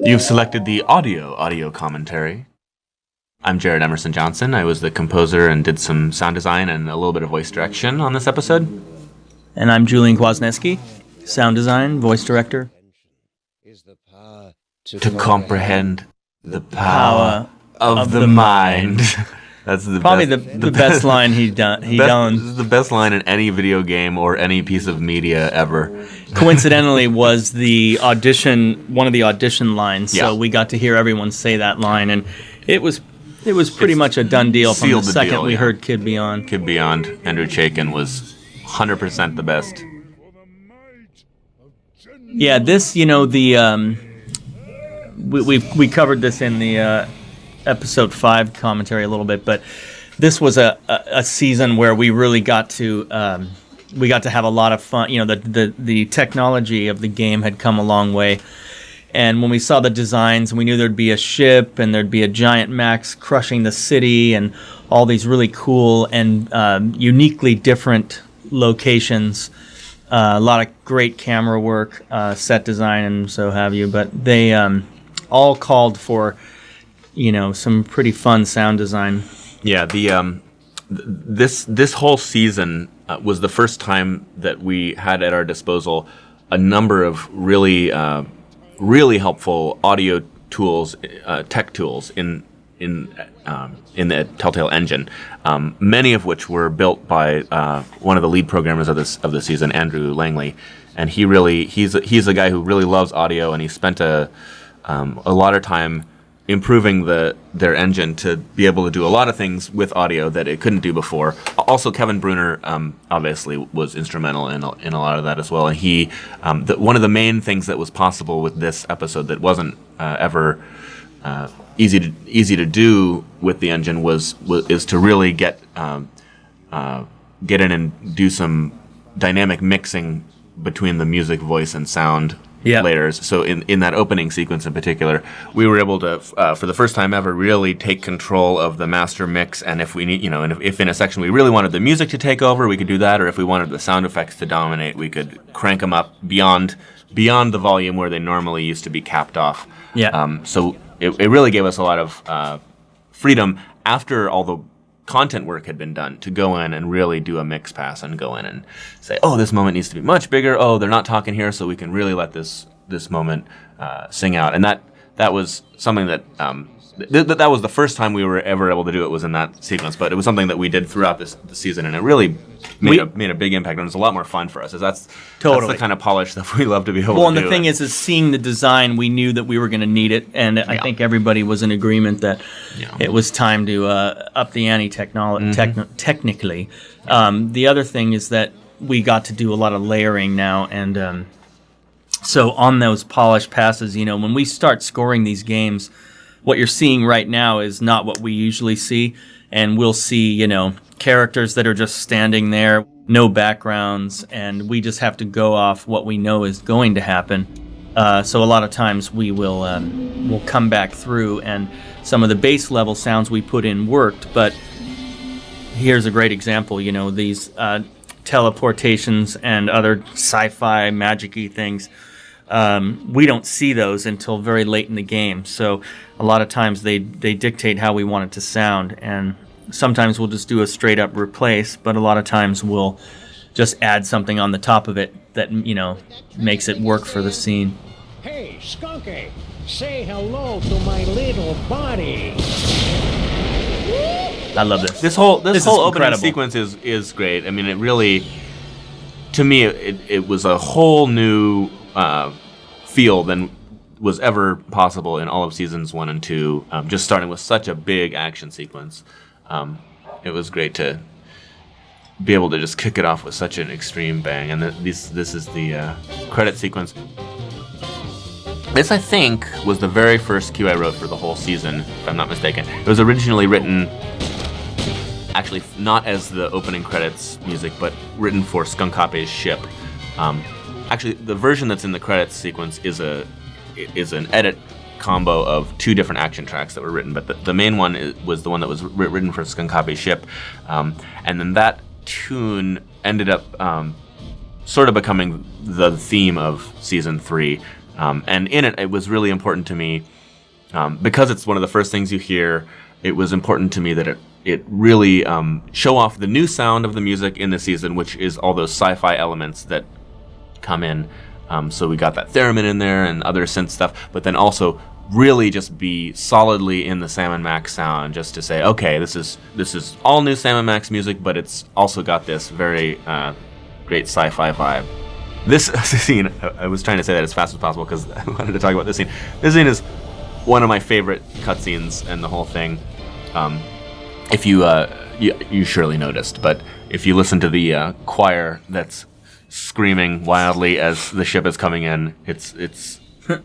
You've selected the audio commentary. I'm Jared Emerson-Johnson. I was the composer and did some sound design and a little bit of voice direction on this episode. And I'm Julian Kwasneski, sound design, voice director. To comprehend the power of the mind. That's probably the best line he done. This is the best line in any video game or any piece of media ever. Coincidentally, was the audition, one of the audition lines. Yeah. So we got to hear everyone say that line, and it was pretty much a done deal from the second we heard Kid Beyond. Kid Beyond, Andrew Chaikin was 100% the best. Yeah, this, we covered this in the episode 5 commentary a little bit, but this was a season where we really got to have a lot of fun. The technology of the game had come a long way, and when we saw the designs, we knew there'd be a ship and there'd be a giant Max crushing the city and all these really cool and uniquely different locations. A lot of great camera work, set design, and so have you. But they all called for some pretty fun sound design. Yeah, this whole season was the first time that we had at our disposal a number of really helpful audio tools, tech tools in the Telltale engine. Many of which were built by one of the lead programmers of the season, Andrew Langley, and he's a guy who really loves audio, and he spent a lot of time improving their engine to be able to do a lot of things with audio that it couldn't do before. Also, Kevin Bruner obviously was instrumental in a lot of that as well. And one of the main things that was possible with this episode that wasn't ever easy to do with the engine is to really get in and do some dynamic mixing between the music, voice, and sound. Yep. Layers. So in that opening sequence in particular, we were able to, for the first time ever, really take control of the master mix. And if we need, and if in a section we really wanted the music to take over, we could do that. Or if we wanted the sound effects to dominate, we could crank them up beyond the volume where they normally used to be capped off. Yeah. So it really gave us a lot of freedom after all the content work had been done to go in and really do a mix pass and go in and say, oh, this moment needs to be much bigger. Oh, they're not talking here, so we can really let this moment sing out. And that was something that that was the first time we were ever able to do it, was in that sequence. But it was something that we did throughout the season, and it really made a big impact. And it was a lot more fun for us. That's the kind of polished stuff we love to be able to do. Well, and the thing is seeing the design, we knew that we were going to need it, and I think everybody was in agreement that it was time to up the ante technically. The other thing is that we got to do a lot of layering now, and so on those polished passes, when we start scoring these games, what you're seeing right now is not what we usually see, and we'll see, characters that are just standing there, no backgrounds, and we just have to go off what we know is going to happen. So a lot of times we will we'll come back through, and some of the base level sounds we put in worked, but here's a great example, these teleportations and other sci-fi magic-y things. We don't see those until very late in the game, so a lot of times they dictate how we want it to sound, and sometimes we'll just do a straight up replace, but a lot of times we'll just add something on the top of it that makes it work for the scene. Hey, Skunky, say hello to my little buddy. I love this. This whole opening incredible. sequence is great. I mean, it really, to me, it was a whole new feel than was ever possible in all of seasons 1 and 2. Just starting with such a big action sequence, it was great to be able to just kick it off with such an extreme bang. And this is the credit sequence. This, I think, was the very first cue I wrote for the whole season, if I'm not mistaken. It was originally written, actually, not as the opening credits music, but written for Skunkape's ship. Actually, the version that's in the credits sequence is an edit combo of 2 different action tracks that were written, but the main one was the one that was written for Skunkape's ship. And then that tune ended up sort of becoming the theme of season 3. And in it was really important to me, because it's one of the first things you hear. It was important to me that it really show off the new sound of the music in the season, which is all those sci-fi elements that come in. So we got that theremin in there and other synth stuff, but then also really just be solidly in the Sam & Max sound, just to say, okay, this is all new Sam & Max music, but it's also got this very great sci-fi vibe. This scene, I was trying to say that as fast as possible because I wanted to talk about this scene. This scene is one of my favorite cutscenes in the whole thing. If you surely noticed, but if you listen to the choir that's screaming wildly as the ship is coming in, it's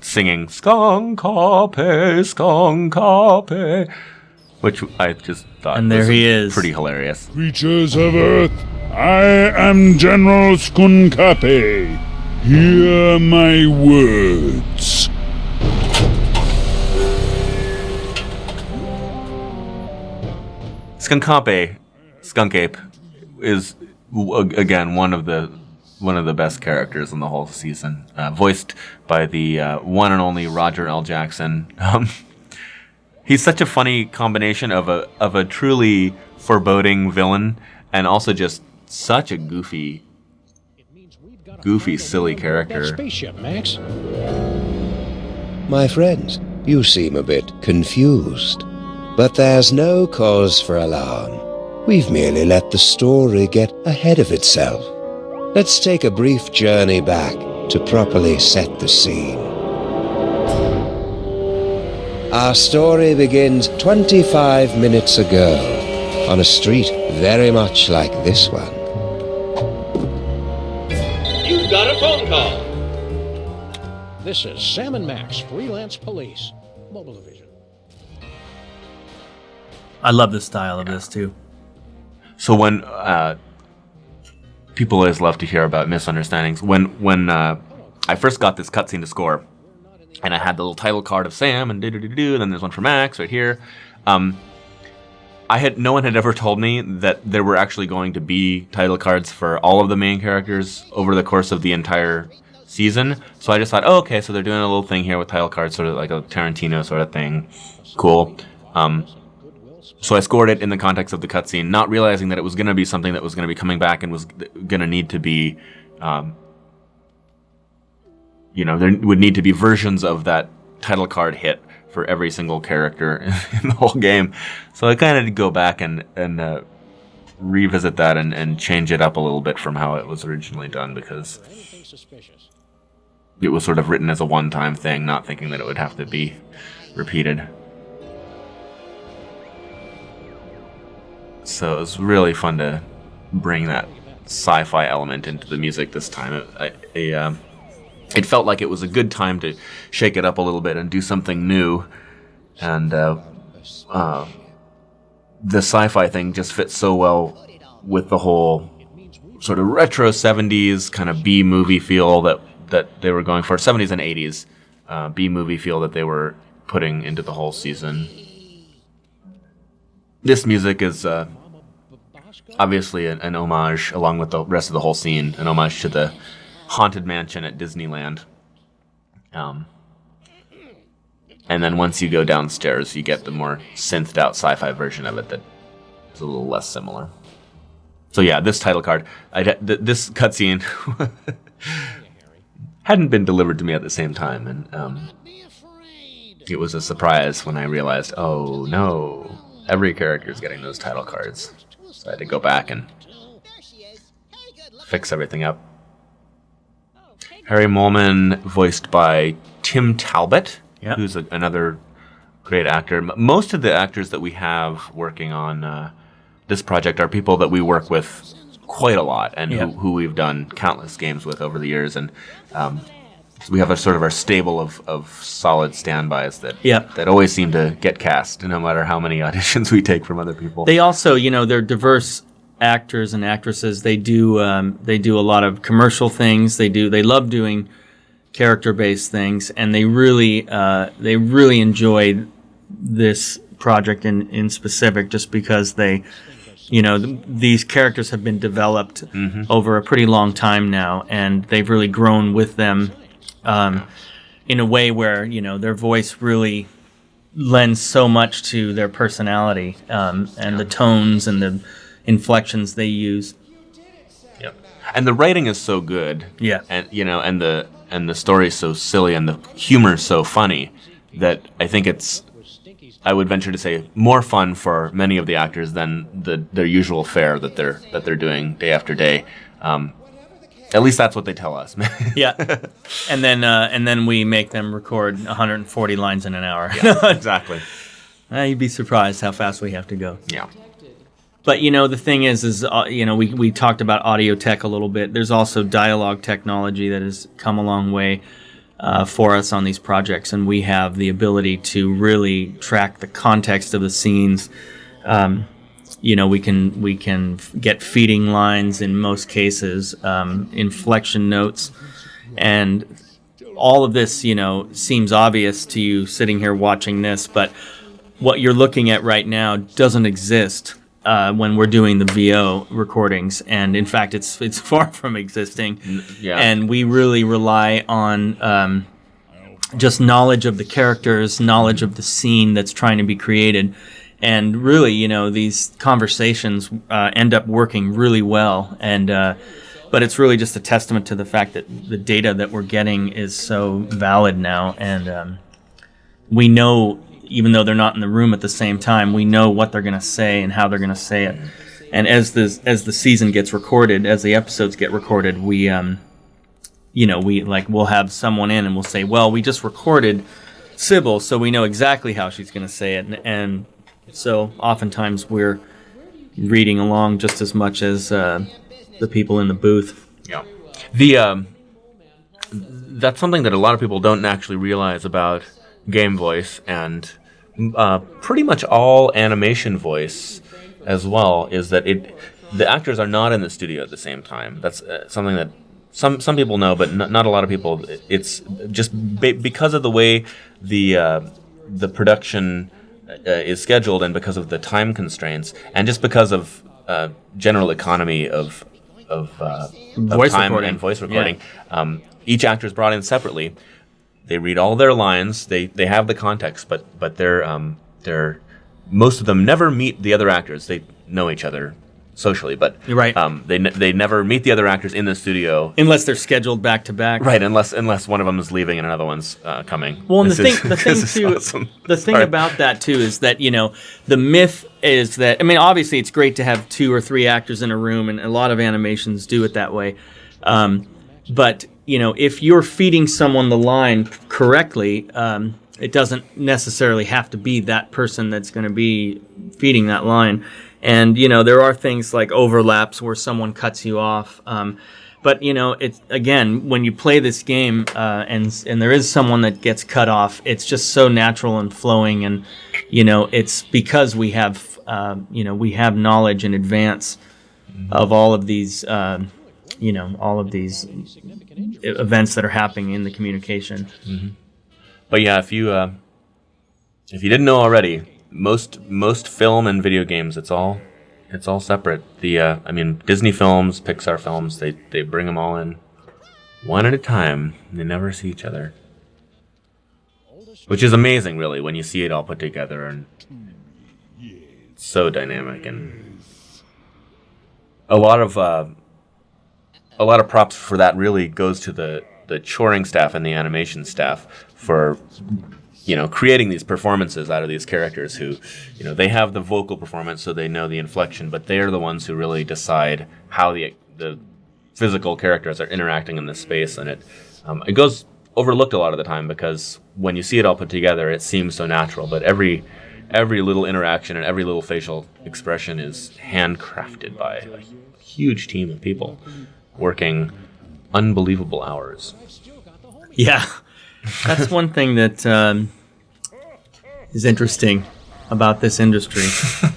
singing "Skonkape, Skonkape," which I just thought and there was he is. Pretty hilarious. Creatures of Earth, I am General Skonkape. Hear my words. Skunkape is again one of the best characters in the whole season, voiced by the one and only Roger L. Jackson. He's such a funny combination of a truly foreboding villain and also just such a goofy, silly character. Spaceship, Max. My friends, you seem a bit confused. But there's no cause for alarm. We've merely let the story get ahead of itself. Let's take a brief journey back to properly set the scene. Our story begins 25 minutes ago, on a street very much like this one. You've got a phone call. This is Sam & Max, Freelance Police, Mobile Division. I love the style of this too. So when people always love to hear about misunderstandings. When I first got this cutscene to score, and I had the little title card of Sam and then there's one for Max right here. No one had ever told me that there were actually going to be title cards for all of the main characters over the course of the entire season. So I just thought, oh, okay, so they're doing a little thing here with title cards, sort of like a Tarantino sort of thing. Cool. So I scored it in the context of the cutscene, not realizing that it was going to be something that was going to be coming back and was going to need to be, there would need to be versions of that title card hit for every single character in the whole game. So I kind of did go back and revisit that and change it up a little bit from how it was originally done, because it was sort of written as a one-time thing, not thinking that it would have to be repeated. So it was really fun to bring that sci-fi element into the music this time. It felt like it was a good time to shake it up a little bit and do something new. And the sci-fi thing just fits so well with the whole sort of retro 70s kind of B-movie feel that they were going for. 70s and 80s B-movie feel that they were putting into the whole season. This music is obviously an homage, along with the rest of the whole scene, an homage to the Haunted Mansion at Disneyland. And then once you go downstairs, you get the more synthed out sci-fi version of it that is a little less similar. So yeah, this title card, this cutscene hadn't been delivered to me at the same time, and it was a surprise when I realized, oh no, every character is getting those title cards. So I had to go back and fix everything up. Harry Molman, voiced by Tim Talbot, who's another great actor. Most of the actors that we have working on this project are people that we work with quite a lot, and who we've done countless games with over the years. And we have a sort of our stable of solid standbys that always seem to get cast, no matter how many auditions we take from other people. They also, they're diverse actors and actresses. They do a lot of commercial things. They love doing character-based things, and they really enjoyed this project in specific, just because they these characters have been developed over a pretty long time now, and they've really grown with them in a way where, their voice really lends so much to their personality and the tones and the inflections they use. Yep. And the writing is so good. Yeah. And and the story is so silly and the humor is so funny that I think it's, I would venture to say, more fun for many of the actors than their usual fare that they're doing day after day. At least that's what they tell us. Yeah, and then we make them record 140 lines in an hour. Yeah, exactly. You'd be surprised how fast we have to go. Yeah. But the thing is we talked about audio tech a little bit. There's also dialogue technology that has come a long way for us on these projects, and we have the ability to really track the context of the scenes. We can get feeding lines in most cases, inflection notes, and all of this, seems obvious to you sitting here watching this, but what you're looking at right now doesn't exist when we're doing the VO recordings, and in fact, it's far from existing. Yeah. And we really rely on just knowledge of the characters, knowledge of the scene that's trying to be created. And really, these conversations end up working really well. And but it's really just a testament to the fact that the data that we're getting is so valid now. And we know, even though they're not in the room at the same time, we know what they're going to say and how they're going to say it. And as the season gets recorded, as the episodes get recorded, we'll have someone in and we'll say, well, we just recorded Sybil, so we know exactly how she's going to say it. And so oftentimes we're reading along just as much as the people in the booth. Yeah. That's something that a lot of people don't actually realize about game voice and pretty much all animation voice as well, is that the actors are not in the studio at the same time. That's something that some people know, but not a lot of people. It's just because of the way the production is scheduled, and because of the time constraints, and just because of general economy of Voice time recording. and voice recording. Yeah. Each actor is brought in separately. They read all their lines. They have the context, but they're most of them never meet the other actors. They know each other socially, but You're right. They never meet the other actors in the studio Unless they're scheduled back to back. Right, unless one of them is leaving and another one's coming. Well, and This the thing is too, awesome. the thing Sorry. about that too is that the myth is that, I mean, obviously it's great to have 2 or 3 actors in a room, and a lot of animations do it that way. But if you're feeding someone the line correctly, it doesn't necessarily have to be that person that's going to be feeding that line. And there are things like overlaps where someone cuts you off. But it's, again, when you play this game and there is someone that gets cut off, it's just so natural and flowing, and it's because we have knowledge in advance of all of these all of these events that are happening in the communication. Mm-hmm. But yeah, if you didn't know already, most film and video games, it's all separate. Disney films, Pixar films, they bring them all in one at a time. They never see each other, which is amazing, really, when you see it all put together, and it's so dynamic. And a lot of props for that really goes to the choring staff and the animation staff for creating these performances out of these characters who, they have the vocal performance, so they know the inflection, but they are the ones who really decide how the physical characters are interacting in this space, and it goes overlooked a lot of the time because when you see it all put together, it seems so natural, but every little interaction and every little facial expression is handcrafted by a huge team of people working unbelievable hours. Yeah. That's one thing that is interesting about this industry. So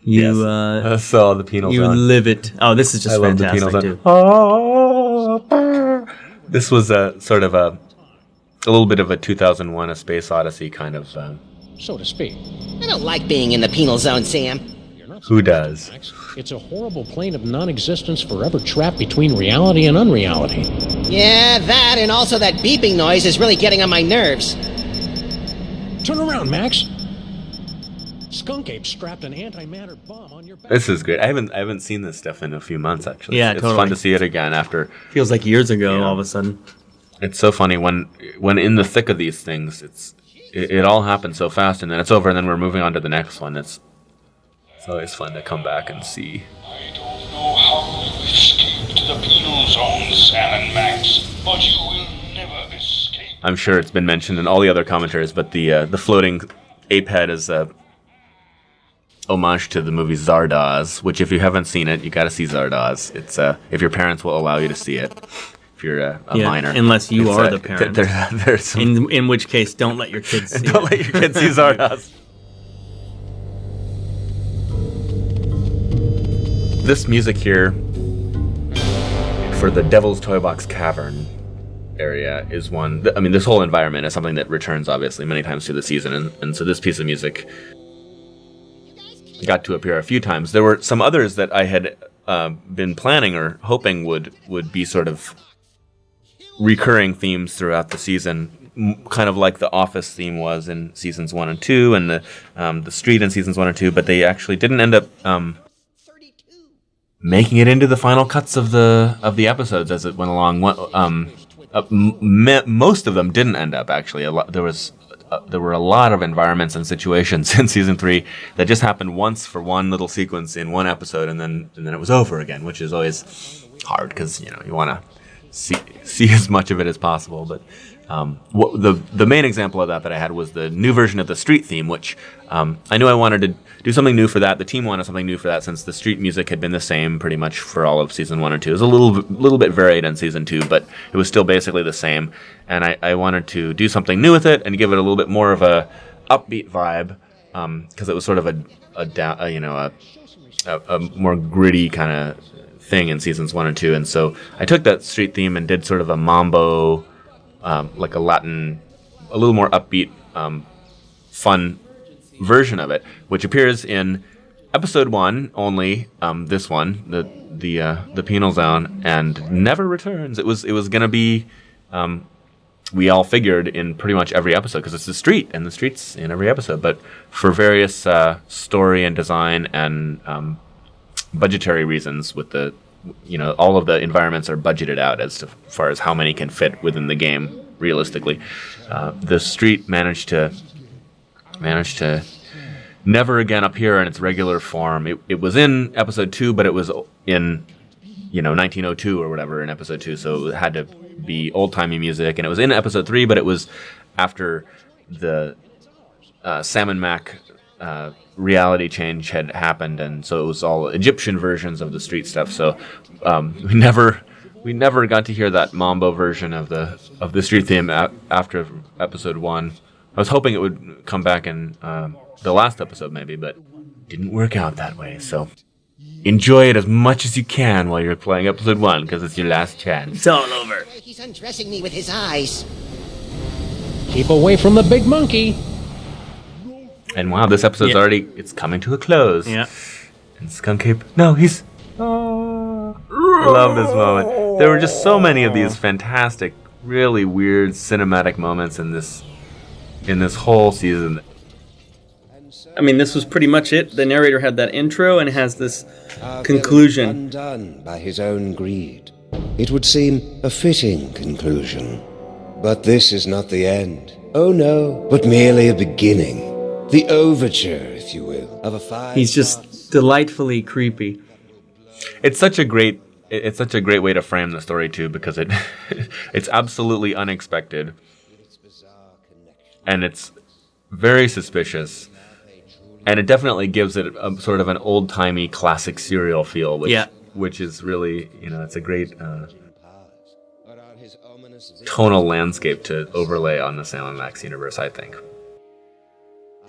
the penal you zone. live it. Oh, this is just I love the fantastic penal too. zone. This was a sort of a little bit of a 2001: A Space Odyssey kind of. So to speak. I don't like being in the penal zone, Sam. Who does? It's a horrible plane of non-existence forever trapped between reality and unreality. Yeah, that and also that beeping noise is really getting on my nerves. Turn around, Max. Skunk Ape strapped an antimatter bomb on your back. This is great. I haven't seen this stuff in a few months, actually. Yeah, it's totally. fun to see it again after. Feels like years ago Yeah. all of a sudden. It's so funny when in the thick of these things, it all happens so fast, and then it's over, and then we're moving on to the next one. It's always fun to come back and see. I don't know how you escaped the penal zone, Sam and Max, but you will never escape. I'm sure it's been mentioned in all the other commentaries, but the floating ape head is a homage to the movie Zardoz, which if you haven't seen it, you got to see Zardoz. It's if your parents will allow you to see it. If you're a minor, unless you It's, are the parent. There's some, In which case, don't let your kids see don't it. let your kids see Zardoz. This music here for the Devil's Toy Box Cavern area is one. I mean, this whole environment is something that returns obviously many times through the season, and so this piece of music got to appear a few times. There were some others that I had been planning or hoping would be sort of recurring themes throughout the season, kind of like the Office theme was in seasons 1 and 2, and the street in seasons 1 and 2. But they actually didn't end up making it into the final cuts of the episodes as it went along. Most of them didn't end up actually. There were a lot of environments and situations in season 3 that just happened once for one little sequence in one episode, and then it was over again, which is always hard because you want to see as much of it as possible. But the main example of that I had was the new version of the street theme, which I knew I wanted to do something new for that. The team wanted something new for that since the street music had been the same pretty much for all of season 1 and 2. It was a little bit varied in season 2, but it was still basically the same. And I wanted to do something new with it and give it a little bit more of a upbeat vibe, because it was sort of a more gritty kind of thing in seasons 1 and 2. And so I took that street theme and did sort of a mambo, like a Latin, a little more upbeat, fun version of it, which appears in episode 1 only, this one, the penal zone, and never returns. It was going to be, we all figured, in pretty much every episode, because it's the street, and the street's in every episode, but for various story and design and budgetary reasons, with the all of the environments are budgeted out as far as how many can fit within the game realistically. The street managed to never again appear in its regular form. It was in episode 2, but it was in 1902 or whatever in episode 2, so it had to be old-timey music. And it was in episode 3, but it was after the Sam and Mac reality change had happened, and so it was all Egyptian versions of the street stuff. So we never got to hear that mambo version of the street theme after episode 1. I was hoping it would come back in the last episode maybe, but didn't work out that way. So enjoy it as much as you can while you're playing episode 1, because it's your last chance. It's all over. He's undressing me with his eyes. Keep away from the big monkey. And wow, this episode's already, it's coming to a close. Yeah. And Skunk Ape, no, he's... Oh, I love this moment. There were just so many of these fantastic, really weird cinematic moments in this whole season. I mean, this was pretty much it. The narrator had that intro and has this conclusion. Undone by his own greed. It would seem a fitting conclusion. But this is not the end. Oh no, but merely a beginning. The overture, if you will, of a five. He's just delightfully creepy. It's such a great way to frame the story too, because it's absolutely unexpected, and it's very suspicious, and it definitely gives it a sort of an old-timey classic serial feel, which is really, it's a great tonal landscape to overlay on the Sam and Max universe, I think.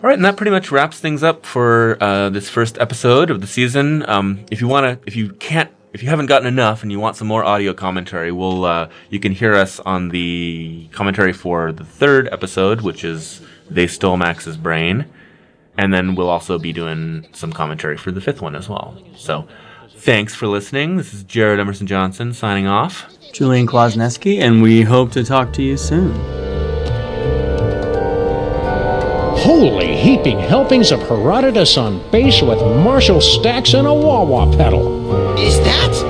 All right, and that pretty much wraps things up for this first episode of the season. If you haven't gotten enough and you want some more audio commentary, you can hear us on the commentary for the third episode, which is They Stole Max's Brain. And then we'll also be doing some commentary for the 5th one as well. So thanks for listening. This is Jared Emerson-Johnson signing off. Julian Kwasneski, and we hope to talk to you soon. Holy heaping helpings of Herodotus on bass with Marshall stacks and a wah-wah pedal. Is that?